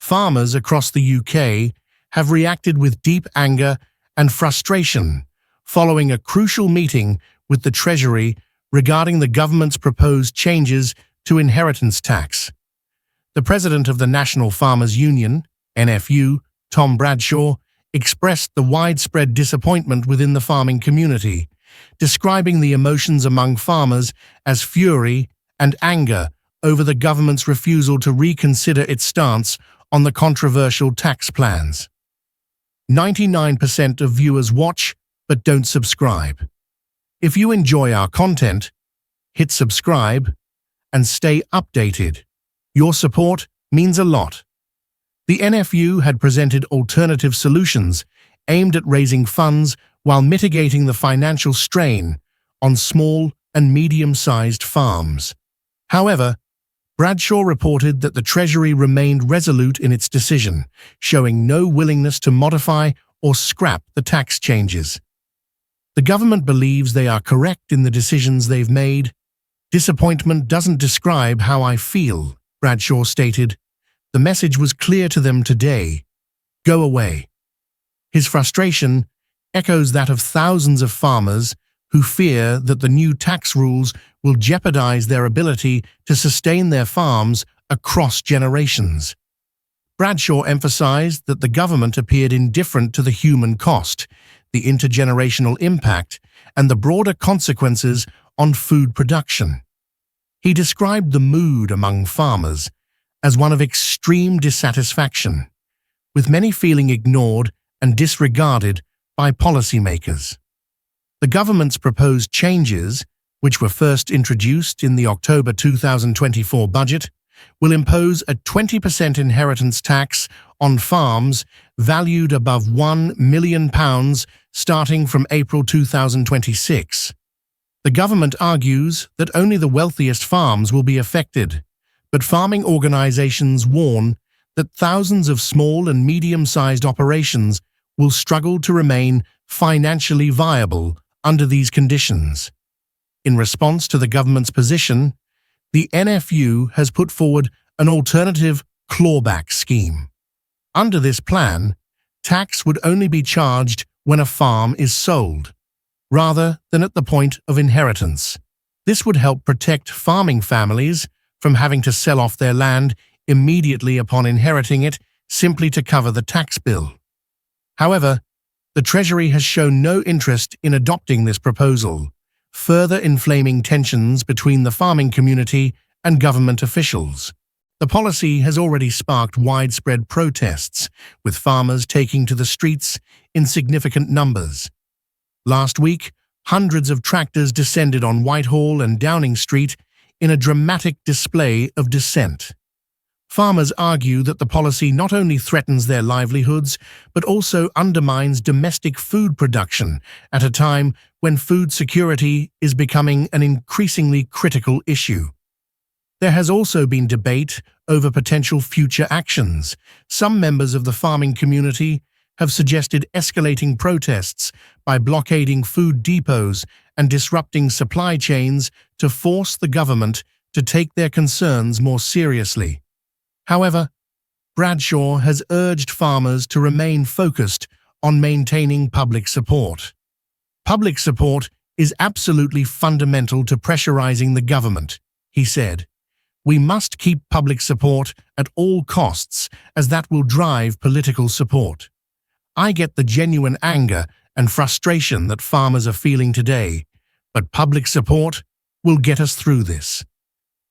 farmers across the UK have reacted with deep anger and frustration following a crucial meeting with the Treasury regarding the government's proposed changes to inheritance tax. The president of the National Farmers Union, NFU, Tom Bradshaw, expressed the widespread disappointment within the farming community, describing the emotions among farmers as fury and anger over the government's refusal to reconsider its stance on the controversial tax plans. 99% of viewers watch but don't subscribe. If you enjoy our content, hit subscribe and stay updated. Your support means a lot. The NFU had presented alternative solutions aimed at raising funds while mitigating the financial strain on small and medium-sized farms. However, Bradshaw reported that the Treasury remained resolute in its decision, showing no willingness to modify or scrap the tax changes. The government believes they are correct in the decisions they've made. "Disappointment doesn't describe how I feel," Bradshaw stated. "The message was clear to them today. Go away." His frustration echoes that of thousands of farmers who fear that the new tax rules will jeopardize their ability to sustain their farms across generations. Bradshaw emphasized that the government appeared indifferent to the human cost, the intergenerational impact, and the broader consequences on food production. He described the mood among farmers as one of extreme dissatisfaction, with many feeling ignored and disregarded by policymakers. The government's proposed changes, which were first introduced in the October 2024 budget, will impose a 20% inheritance tax on farms valued above £1 million starting from April 2026. The government argues that only the wealthiest farms will be affected, but farming organizations warn that thousands of small and medium-sized operations will struggle to remain financially viable under these conditions. In response to the government's position, the NFU has put forward an alternative clawback scheme. Under this plan, tax would only be charged when a farm is sold, rather than at the point of inheritance. This would help protect farming families from having to sell off their land immediately upon inheriting it simply to cover the tax bill. However, the Treasury has shown no interest in adopting this proposal, further inflaming tensions between the farming community and government officials. The policy has already sparked widespread protests, with farmers taking to the streets in significant numbers. Last week, hundreds of tractors descended on Whitehall and Downing Street in a dramatic display of dissent. Farmers argue that the policy not only threatens their livelihoods, but also undermines domestic food production at a time when food security is becoming an increasingly critical issue. There has also been debate over potential future actions. Some members of the farming community have suggested escalating protests by blockading food depots and disrupting supply chains to force the government to take their concerns more seriously. However, Bradshaw has urged farmers to remain focused on maintaining public support. Public support is absolutely fundamental to pressurizing the government, he said. "We must keep public support at all costs, as that will drive political support. I get the genuine anger and frustration that farmers are feeling today, but public support will get us through this."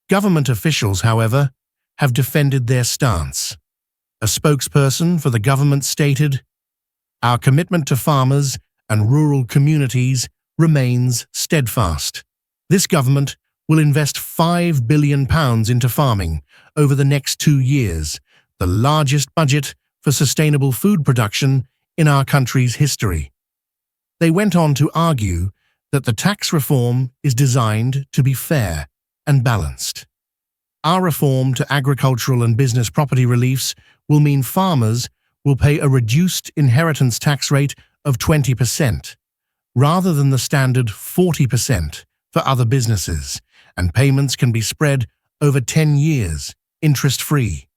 Government officials, however, have defended their stance. A spokesperson for the government stated, "Our commitment to farmers and rural communities remains steadfast. This government will invest £5 billion into farming over the next 2 years, the largest budget for sustainable food production in our country's history." They went on to argue that the tax reform is designed to be fair and balanced. "Our reform to agricultural and business property reliefs will mean farmers will pay a reduced inheritance tax rate of 20%, rather than the standard 40% for other businesses, and payments can be spread over 10 years, interest-free.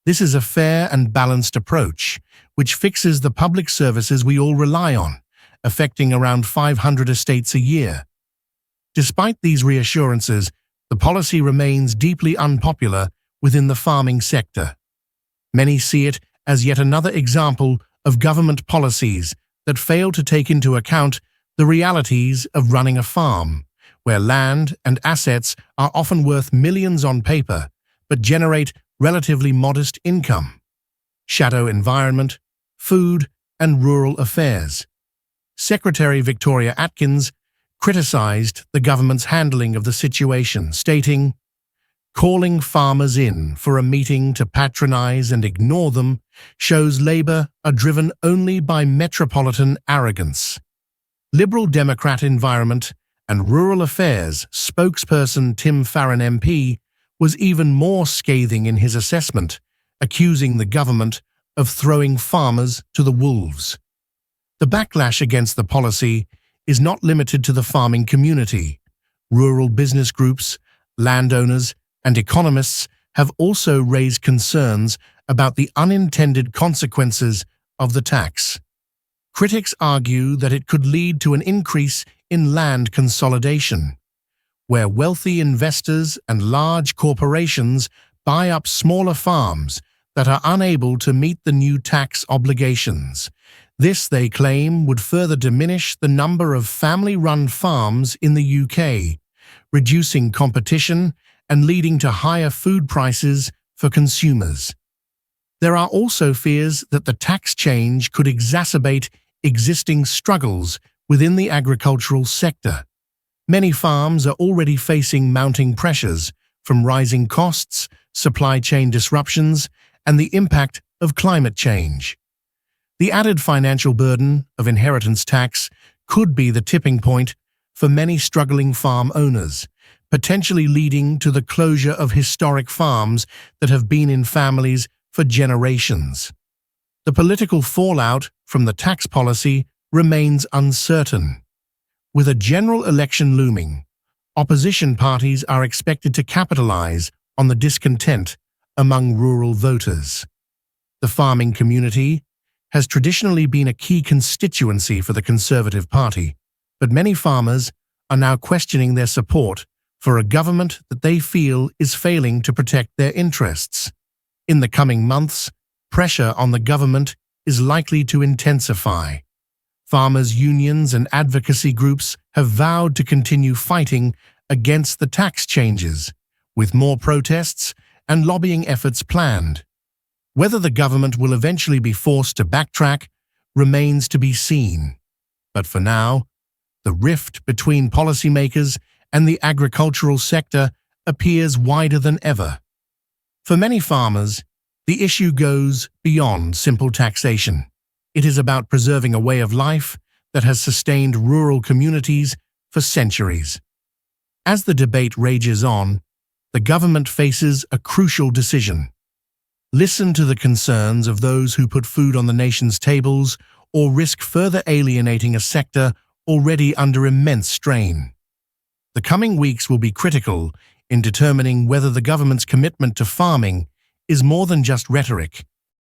This is a fair and balanced approach, which fixes the public services we all rely on, affecting around 500 estates a year. Despite these reassurances, the policy remains deeply unpopular within the farming sector. Many see it as yet another example of government policies that fail to take into account the realities of running a farm, where land and assets are often worth millions on paper, but generate relatively modest income. Shadow environment, food, and rural affairs. Secretary Victoria Atkins criticized the government's handling of the situation, stating, "Calling farmers in for a meeting to patronize and ignore them shows Labour are driven only by metropolitan arrogance." Liberal Democrat Environment and Rural Affairs spokesperson Tim Farron MP was even more scathing in his assessment, accusing the government of throwing farmers to the wolves. The backlash against the policy is not limited to the farming community. Rural business groups, landowners, and economists have also raised concerns about the unintended consequences of the tax. Critics argue that it could lead to an increase in land consolidation, where wealthy investors and large corporations buy up smaller farms that are unable to meet the new tax obligations. This, they claim, would further diminish the number of family-run farms in the UK, reducing competition and leading to higher food prices for consumers. There are also fears that the tax change could exacerbate existing struggles within the agricultural sector. Many farms are already facing mounting pressures from rising costs, supply chain disruptions, and the impact of climate change. The added financial burden of inheritance tax could be the tipping point for many struggling farm owners, potentially leading to the closure of historic farms that have been in families for generations. The political fallout from the tax policy remains uncertain. With a general election looming, opposition parties are expected to capitalize on the discontent among rural voters. The farming community has traditionally been a key constituency for the Conservative Party, but many farmers are now questioning their support for a government that they feel is failing to protect their interests. In the coming months, pressure on the government is likely to intensify. Farmers' unions and advocacy groups have vowed to continue fighting against the tax changes, with more protests and lobbying efforts planned. Whether the government will eventually be forced to backtrack remains to be seen. But for now, the rift between policymakers and the agricultural sector appears wider than ever. For many farmers, the issue goes beyond simple taxation. It is about preserving a way of life that has sustained rural communities for centuries. As the debate rages on, the government faces a crucial decision. Listen to the concerns of those who put food on the nation's tables or risk further alienating a sector already under immense strain. The coming weeks will be critical in determining whether the government's commitment to farming is more than just rhetoric.